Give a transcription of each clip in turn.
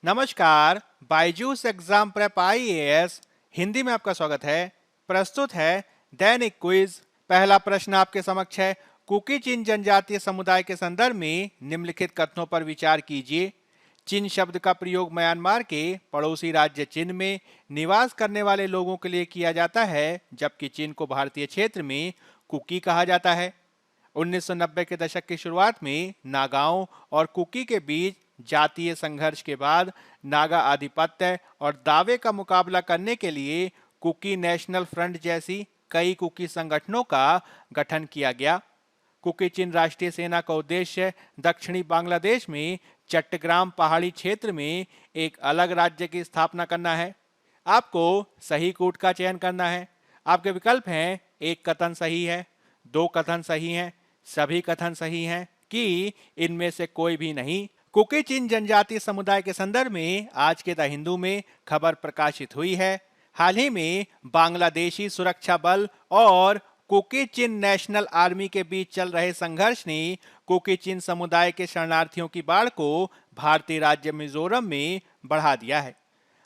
नमस्कार। Byju's exam prep IAS Hindi में आपका स्वागत है। प्रस्तुत है दैनिक क्विज। पहला प्रश्न आपके समक्ष है। कुकी चिन जनजातीय समुदाय के संदर्भ में निम्नलिखित कथनों पर विचार कीजिए। चिन शब्द का प्रयोग म्यांमार के पड़ोसी राज्य चीन में निवास करने वाले लोगों के लिए किया जाता है, जबकि चीन को भारतीय क्षेत्र में कुकी कहा जाता है। 1990 के दशक की शुरुआत में नागाओं और कुकी के बीच जातीय संघर्ष के बाद नागा आधिपत्य और दावे का मुकाबला करने के लिए कुकी नेशनल फ्रंट जैसी कई कुकी संगठनों का गठन किया गया। कुकी चिन राष्ट्रीय सेना का उद्देश्य दक्षिणी बांग्लादेश में चट्टग्राम पहाड़ी क्षेत्र में एक अलग राज्य की स्थापना करना है। आपको सही कूट का चयन करना है। आपके विकल्प हैं: एक कथन सही है, दो कथन सही हैं, सभी कथन सही हैं कि इनमें से कोई भी नहीं। कुकी चिन जनजातीय समुदाय के संदर्भ में आज के द हिंदू में खबर प्रकाशित हुई है। हाल ही में बांग्लादेशी सुरक्षा बल और कुकी चिन नेशनल आर्मी के बीच चल रहे संघर्ष ने कुकी चिन समुदाय के शरणार्थियों की बाढ़ को भारतीय राज्य मिजोरम में बढ़ा दिया है।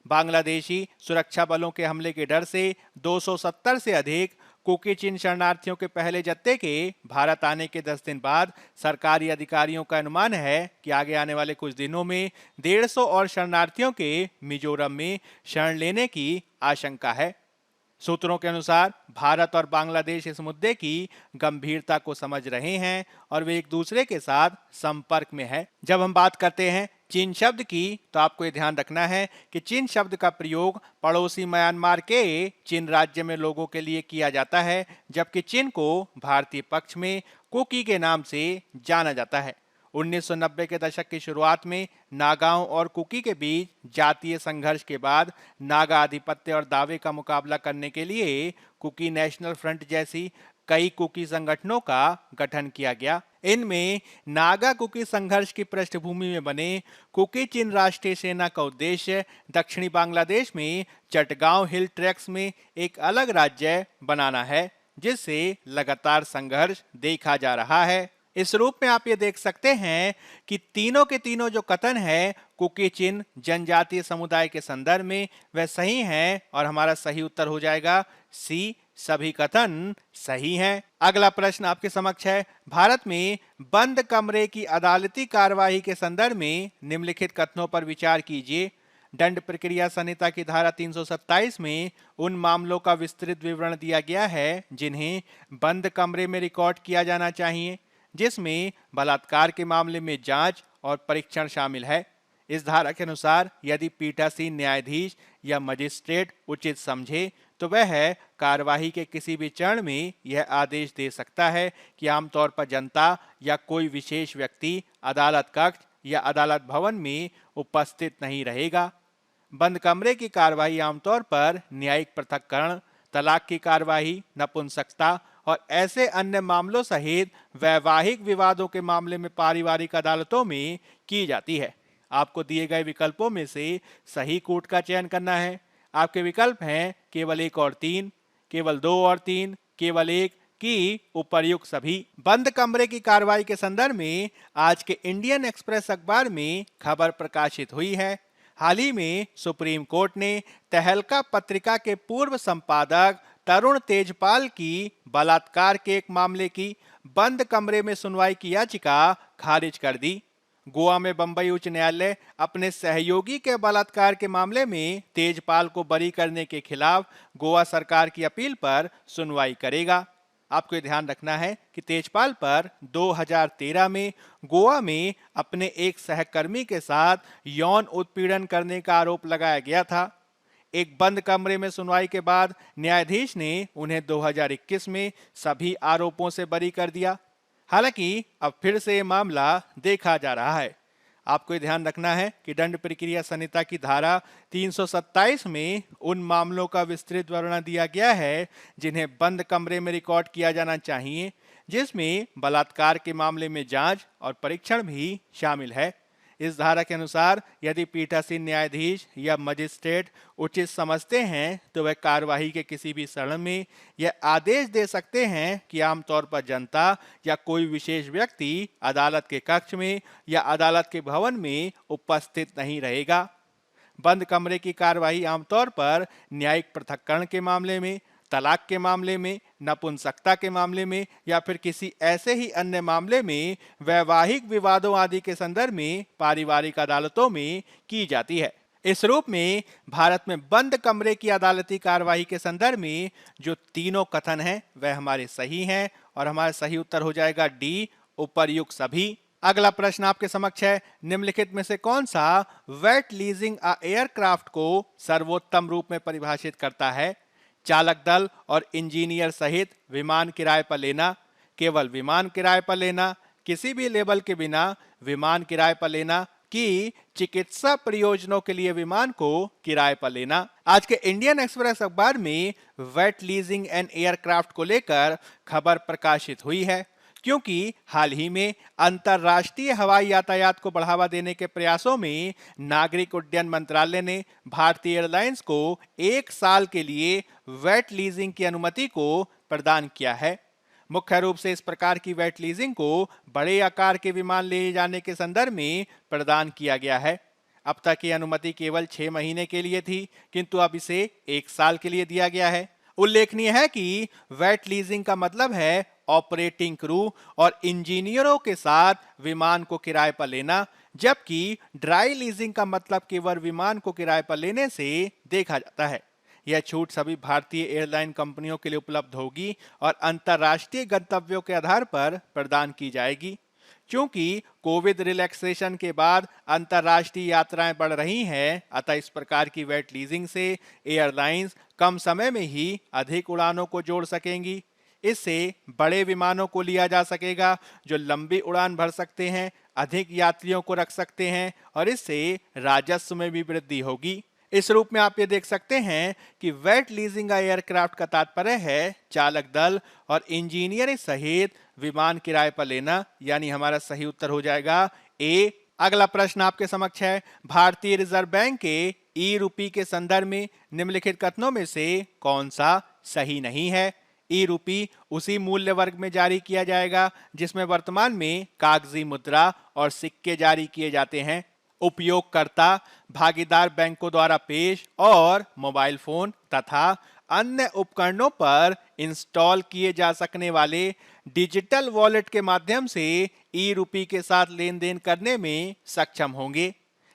बांग्लादेशी सुरक्षा बलों के हमले के डर से 270 से अधिक कुकी चिन शरणार्थियों के पहले जत्थे के भारत आने के 10 दिन बाद सरकारी अधिकारियों का अनुमान है कि आगे आने वाले कुछ दिनों में 150 और शरणार्थियों के मिजोरम में शरण लेने की आशंका है। सूत्रों के अनुसार भारत और बांग्लादेश इस मुद्दे की गंभीरता को समझ रहे हैं और वे एक दूसरे के साथ संपर्क में है। जब हम बात करते हैं चीन शब्द की, तो आपको ये ध्यान रखना है कि चीन शब्द का प्रयोग पड़ोसी म्यांमार के चीन राज्य में लोगों के लिए किया जाता है, जबकि चीन को भारतीय पक्ष में कुकी के नाम से जाना जाता है। 1990 के दशक की शुरुआत में नागाओं और कुकी के बीच जातीय संघर्ष के बाद नागा आधिपत्य और दावे का मुकाबला करने के लिए कुकी नेशनल फ्रंट जैसी कई कुकी संगठनों का गठन किया गया। इनमें नागा कुकी संघर्ष की पृष्ठभूमि में बने कुकी चिन राष्ट्रीय सेना का उद्देश्य दक्षिणी बांग्लादेश में चटगांव हिल ट्रैक्स में एक अलग राज्य बनाना है, जिससे लगातार संघर्ष देखा जा रहा है। इस रूप में आप ये देख सकते हैं कि तीनों के तीनों जो कथन है कुकी चिन जनजातीय समुदाय के संदर्भ में वह सही हैं और हमारा सही उत्तर हो जाएगा सी, सभी कथन सही हैं। अगला प्रश्न आपके समक्ष है। भारत में बंद कमरे की अदालती कार्यवाही के संदर्भ में निम्नलिखित कथनों पर विचार कीजिए। दंड प्रक्रिया संहिता की धारा 327 में उन मामलों का विस्तृत विवरण दिया गया है जिन्हें बंद कमरे में रिकॉर्ड किया जाना चाहिए, जिसमें बलात्कार के मामले में जांच और परीक्षण शामिल है। इस धारा के अनुसार यदि पीठासीन न्यायाधीश या मजिस्ट्रेट उचित समझे तो वह कार्यवाही के किसी भी चरण में यह आदेश दे सकता है कि आमतौर पर जनता या कोई विशेष व्यक्ति अदालत कक्ष या अदालत भवन में उपस्थित नहीं रहेगा। बंद कमरे की कार्यवाही आमतौर पर न्यायिक पृथक्करण, तलाक की कार्यवाही, नपुंसकता और ऐसे अन्य मामलों सहित वैवाहिक विवादों के मामले में पारिवारिक अदालतों में की जाती है। आपको दिए गए विकल्पों में से सही कूट का चयन करना है। आपके विकल्प हैं केवल 1 और 3, केवल 2 और 3, केवल 1 की उपर्युक्त सभी। बंद कमरे की कार्रवाई के संदर्भ में आज के इंडियन एक्सप्रेस अखबार में खबर प्रकाशित हुई है। हाल ही में सुप्रीम कोर्ट ने तहलका पत्रिका के पूर्व संपादक तरुण तेजपाल की बलात्कार के एक मामले की बंद कमरे में सुनवाई की याचिका खारिज कर दी। गोवा में बंबई उच्च न्यायालय अपने सहयोगी के बलात्कार के मामले में तेजपाल को बरी करने के खिलाफ गोवा सरकार की अपील पर सुनवाई करेगा। आपको ये ध्यान रखना है कि तेजपाल पर 2013 में गोवा में अपने एक सहकर्मी के साथ यौन उत्पीड़न करने का आरोप लगाया गया था। एक बंद कमरे में सुनवाई के बाद न्यायाधीश ने उन्हें 2021 में सभी आरोपों से बरी कर दिया। हालांकि अब फिर से ये मामला देखा जा रहा है। आपको ये ध्यान रखना है कि दंड प्रक्रिया संहिता की धारा 327 में उन मामलों का विस्तृत वर्णन दिया गया है जिन्हें बंद कमरे में रिकॉर्ड किया जाना चाहिए, जिसमें बलात्कार के मामले में जांच और परीक्षण भी शामिल है। इस धारा के अनुसार यदि पीठासीन न्यायाधीश या मजिस्ट्रेट उचित समझते हैं तो वह कार्यवाही के किसी भी चरण में यह आदेश दे सकते हैं कि आमतौर पर जनता या कोई विशेष व्यक्ति अदालत के कक्ष में या अदालत के भवन में उपस्थित नहीं रहेगा। बंद कमरे की कार्यवाही आमतौर पर न्यायिक पृथक्करण के मामले में, तलाक के मामले में, नपुंसकता के मामले में या फिर किसी ऐसे ही अन्य मामले में वैवाहिक विवादों आदि के संदर्भ में पारिवारिक अदालतों में की जाती है। इस रूप में भारत में बंद कमरे की अदालती कार्यवाही के संदर्भ में जो तीनों कथन हैं वह हमारे सही हैं और हमारा सही उत्तर हो जाएगा डी, उपर्युक्त सभी। अगला प्रश्न आपके समक्ष है, निम्नलिखित में से कौन सा वेट लीजिंग अ एयरक्राफ्ट को सर्वोत्तम रूप में परिभाषित करता है? चालक दल और इंजीनियर सहित विमान किराए पर लेना, केवल विमान किराए पर लेना, किसी भी लेबल के बिना विमान किराए पर लेना कि चिकित्सा प्रयोजनों के लिए विमान को किराए पर लेना। आज के इंडियन एक्सप्रेस अखबार में वेट लीजिंग एंड एयरक्राफ्ट को लेकर खबर प्रकाशित हुई है, क्योंकि हाल ही में अंतर्राष्ट्रीय हवाई यातायात को बढ़ावा देने के प्रयासों में नागरिक उड्डयन मंत्रालय ने भारतीय एयरलाइंस को 1 साल के लिए वेट लीजिंग की अनुमति को प्रदान किया है। मुख्य रूप से इस प्रकार की वेट लीजिंग को बड़े आकार के विमान ले जाने के संदर्भ में प्रदान किया गया है। अब तक ये अनुमति केवल 6 महीने के लिए थी, किंतु अब इसे 1 साल के लिए दिया गया है। उल्लेखनीय है कि वेट लीजिंग का मतलब है ऑपरेटिंग क्रू और इंजीनियरों के साथ विमान को किराए पर लेना, जबकि ड्राई लीजिंग का मतलब केवल विमान को किराए पर लेने से देखा जाता है। यह छूट सभी भारतीय एयरलाइन कंपनियों के लिए उपलब्ध होगी और अंतर्राष्ट्रीय गंतव्यों के आधार पर प्रदान की जाएगी। क्योंकि कोविड रिलैक्सेशन के बाद अंतर्राष्ट्रीय यात्राएं बढ़ रही हैं, अतः इस प्रकार की वेट लीजिंग से एयरलाइंस कम समय में ही अधिक उड़ानों को जोड़ सकेंगी। इससे बड़े विमानों को लिया जा सकेगा जो लंबी उड़ान भर सकते हैं, अधिक यात्रियों को रख सकते हैं और इससे राजस्व में भी वृद्धि होगी। इस रूप में आप ये देख सकते हैं कि वेट लीजिंग एयरक्राफ्ट का तात्पर्य है चालक दल और इंजीनियर सहित विमान किराए पर लेना, यानी हमारा सही उत्तर हो जाएगा ए। अगला प्रश्न आपके समक्ष है, भारतीय रिजर्व बैंक के ई रूपी के संदर्भ में निम्नलिखित कथनों में से कौन सा सही नहीं है? ई रूपी उसी मूल्य वर्ग में जारी किया जाएगा जिसमें वर्तमान में कागजी मुद्रा और सिक्के जारी किए जाते हैं। उपयोगकर्ता भागीदार बैंकों द्वारा पेश और मोबाइल फोन तथा अन्य उपकरणों पर इंस्टॉल किए जा सकने वाले डिजिटल वॉलेट के माध्यम से ई रूपी के साथ लेन देन करने में सक्षम होंगे।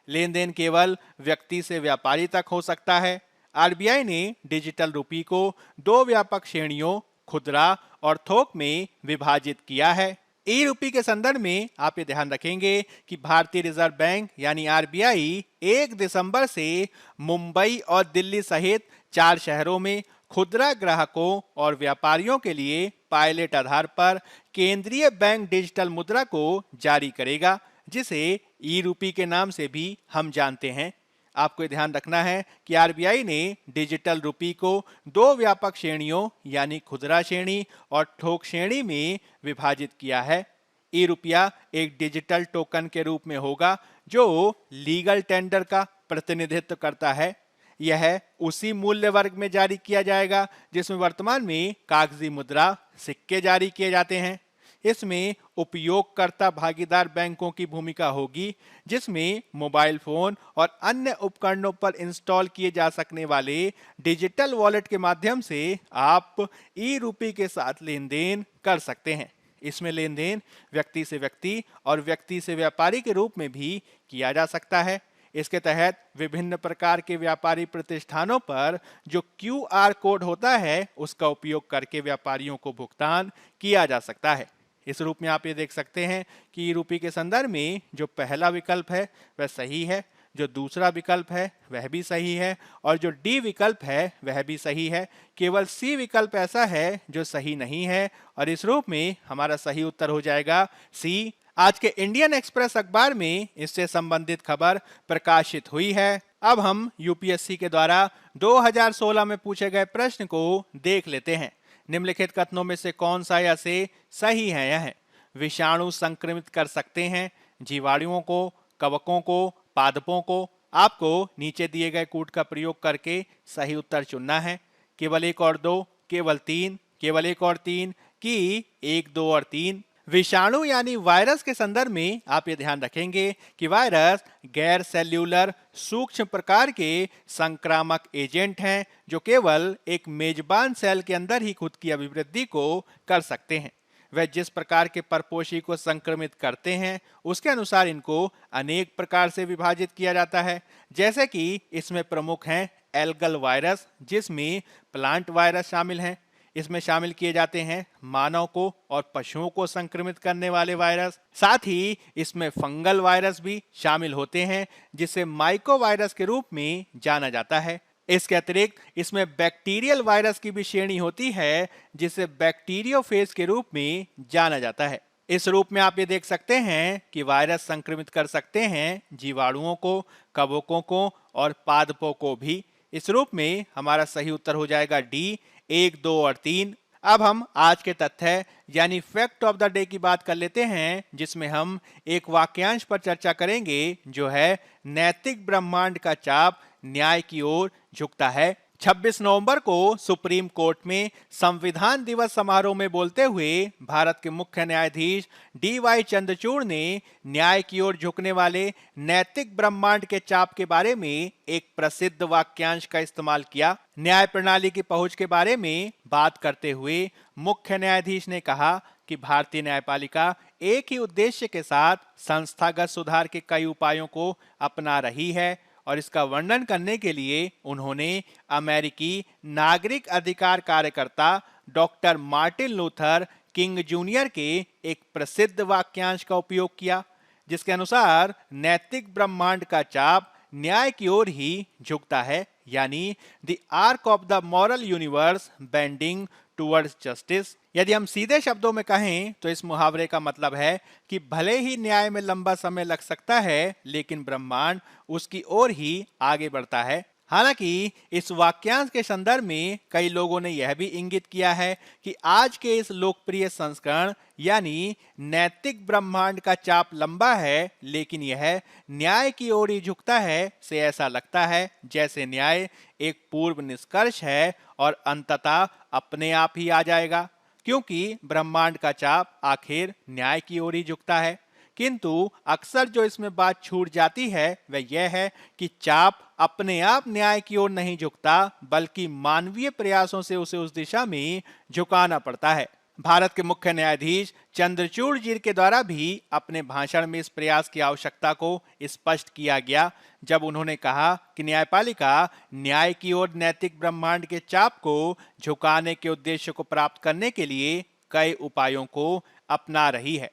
लेन देन केवल व्यक्ति से व्यापारी तक हो सकता है। आरबीआई ने डिजिटल रूपी को 2 व्यापक श्रेणियों खुदरा और थोक में विभाजित किया है। ई रूपी के संदर्भ में आप ये ध्यान रखेंगे कि भारतीय रिजर्व बैंक यानी आरबीआई 1 दिसंबर से मुंबई और दिल्ली सहित 4 शहरों में खुदरा ग्राहकों और व्यापारियों के लिए पायलट आधार पर केंद्रीय बैंक डिजिटल मुद्रा को जारी करेगा, जिसे ई रूपी के नाम से भी हम जानते हैं। आपको ध्यान रखना है कि आरबीआई ने डिजिटल रूपी को 2 व्यापक श्रेणियों यानी खुदरा श्रेणी और थोक श्रेणी में विभाजित किया है। ई रुपया एक डिजिटल टोकन के रूप में होगा जो लीगल टेंडर का प्रतिनिधित्व करता है। यह उसी मूल्य वर्ग में जारी किया जाएगा जिसमें वर्तमान में कागजी मुद्रा सिक्के जारी किए जाते हैं। इसमें उपयोगकर्ता भागीदार बैंकों की भूमिका होगी, जिसमें मोबाइल फोन और अन्य उपकरणों पर इंस्टॉल किए जा सकने वाले डिजिटल वॉलेट के माध्यम से आप ई रूपी के साथ लेन देन कर सकते हैं। इसमें लेन देन व्यक्ति से व्यक्ति और व्यक्ति से व्यापारी के रूप में भी किया जा सकता है। इसके तहत विभिन्न प्रकार के व्यापारी प्रतिष्ठानों पर जो QR कोड होता है उसका उपयोग करके व्यापारियों को भुगतान किया जा सकता है। इस रूप में आप ये देख सकते हैं कि ई रूपी के संदर्भ में जो पहला विकल्प है वह सही है, जो दूसरा विकल्प है वह भी सही है और जो डी विकल्प है वह भी सही है। केवल सी विकल्प ऐसा है जो सही नहीं है और इस रूप में हमारा सही उत्तर हो जाएगा सी। आज के इंडियन एक्सप्रेस अखबार में इससे संबंधित खबर प्रकाशित हुई है। अब हम यूपीएससी के द्वारा 2016 में पूछे गए प्रश्न को देख लेते हैं। निम्नलिखित कथनों में से कौन सा या से सही है? यह विषाणु संक्रमित कर सकते हैं जीवाणुओं को, कवकों को, पादपों को। आपको नीचे दिए गए कूट का प्रयोग करके सही उत्तर चुनना है। केवल 1 और 2, केवल 3, केवल 1 और 3 कि 1, 2 और 3। विषाणु यानी वायरस के संदर्भ में आप ये ध्यान रखेंगे कि वायरस गैर सेल्यूलर सूक्ष्म प्रकार के संक्रामक एजेंट हैं जो केवल एक मेजबान सेल के अंदर ही खुद की अभिवृद्धि को कर सकते हैं। वह जिस प्रकार के परपोषी को संक्रमित करते हैं उसके अनुसार इनको अनेक प्रकार से विभाजित किया जाता है। जैसे कि इसमें प्रमुख हैं एल्गल वायरस, जिसमें प्लांट वायरस शामिल हैं। इसमें शामिल किए जाते हैं मानव को और पशुओं को संक्रमित करने वाले वायरस। साथ ही इसमें फंगल वायरस भी शामिल होते हैं जिसे माइको वायरस के रूप में जाना जाता है। इसके अतिरिक्त इसमें बैक्टीरियल वायरस की भी श्रेणी होती है जिसे बैक्टीरियोफेज के रूप में जाना जाता है। इस रूप में आप ये देख सकते हैं कि वायरस संक्रमित कर सकते हैं जीवाणुओं को, कवकों को और पादपों को भी। इस रूप में हमारा सही उत्तर हो जाएगा डी, 1, 2 और 3। अब हम आज के तथ्य यानी फैक्ट ऑफ द डे की बात कर लेते हैं, जिसमें हम एक वाक्यांश पर चर्चा करेंगे जो है नैतिक ब्रह्मांड का चाप न्याय की ओर झुकता है। 26 नवंबर को सुप्रीम कोर्ट में संविधान दिवस समारोह में बोलते हुए भारत के मुख्य न्यायाधीश डी.वाई. चंद्रचूड़ ने न्याय की ओर झुकने वाले नैतिक ब्रह्मांड के चाप के बारे में एक प्रसिद्ध वाक्यांश का इस्तेमाल किया। न्याय प्रणाली की पहुंच के बारे में बात करते हुए मुख्य न्यायाधीश ने कहा कि भारतीय न्यायपालिका एक ही उद्देश्य के साथ संस्थागत सुधार के कई उपायों को अपना रही है और इसका वर्णन करने के लिए उन्होंने अमेरिकी नागरिक अधिकार कार्यकर्ता doctor Martin Luther king junior के एक प्रसिद्ध वाक्यांश का उपयोग किया, जिसके अनुसार नैतिक ब्रह्मांड का चाप न्याय की ओर ही झुकता है, यानी the arc of the moral universe bending towards justice. यदि हम सीधे शब्दों में कहें तो इस मुहावरे का मतलब है कि भले ही न्याय में लंबा समय लग सकता है लेकिन ब्रह्मांड उसकी ओर ही आगे बढ़ता है। हालांकि इस वाक्यांश के संदर्भ में कई लोगों ने यह भी इंगित किया है कि आज के इस लोकप्रिय संस्करण यानी नैतिक ब्रह्मांड का चाप लंबा है लेकिन यह न्याय की ओर ही झुकता है से ऐसा लगता है जैसे न्याय एक पूर्व निष्कर्ष है और अंततः अपने आप ही आ जाएगा, क्योंकि ब्रह्मांड का चाप आखिर न्याय की ओर ही झुकता है। किंतु अक्सर जो इसमें बात छूट जाती है वह यह है कि चाप अपने आप न्याय की ओर नहीं झुकता बल्कि मानवीय प्रयासों से उसे उस दिशा में झुकाना पड़ता है। भारत के मुख्य न्यायाधीश चंद्रचूड़ जी के द्वारा भी अपने भाषण में इस प्रयास की आवश्यकता को स्पष्ट किया गया जब उन्होंने कहा कि न्यायपालिका न्याय की ओर नैतिक ब्रह्मांड के चाप को झुकाने के उद्देश्य को प्राप्त करने के लिए कई उपायों को अपना रही है।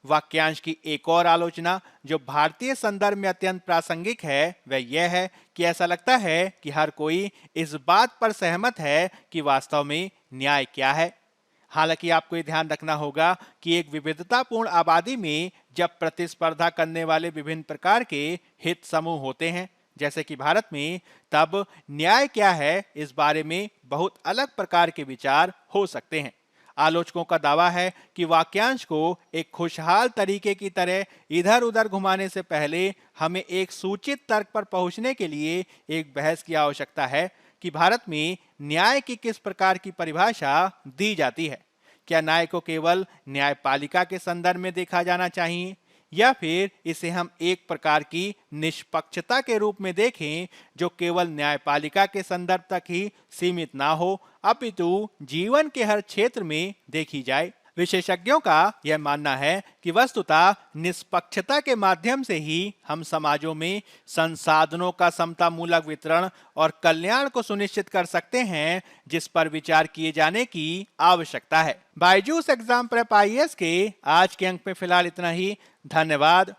वाक्यांश की एक और आलोचना जो भारतीय संदर्भ में अत्यंत प्रासंगिक है वह यह है कि ऐसा लगता है कि हर कोई इस बात पर सहमत है कि वास्तव में न्याय क्या है। हालांकि आपको ये ध्यान रखना होगा कि एक विविधतापूर्ण आबादी में जब प्रतिस्पर्धा करने वाले विभिन्न प्रकार के हित समूह होते हैं जैसे कि भारत में, तब न्याय क्या है इस बारे में बहुत अलग प्रकार के विचार हो सकते हैं। आलोचकों का दावा है कि वाक्यांश को एक खुशहाल तरीके की तरह इधर उधर घुमाने से पहले हमें एक सूचित तर्क पर पहुंचने के लिए एक बहस की आवश्यकता है कि भारत में न्याय की किस प्रकार की परिभाषा दी जाती है। क्या न्याय को केवल न्यायपालिका के संदर्भ में देखा जाना चाहिए या फिर इसे हम एक प्रकार की निष्पक्षता के रूप में देखें जो केवल न्यायपालिका के संदर्भ तक ही सीमित ना हो अपितु जीवन के हर क्षेत्र में देखी जाए। विशेषज्ञों का यह मानना है कि वस्तुतः निष्पक्षता के माध्यम से ही हम समाजों में संसाधनों का समतामूलक वितरण और कल्याण को सुनिश्चित कर सकते हैं, जिस पर विचार किए जाने की आवश्यकता है। बायजूस एग्जाम प्रेप IAS के आज के अंक में फिलहाल इतना ही। धन्यवाद।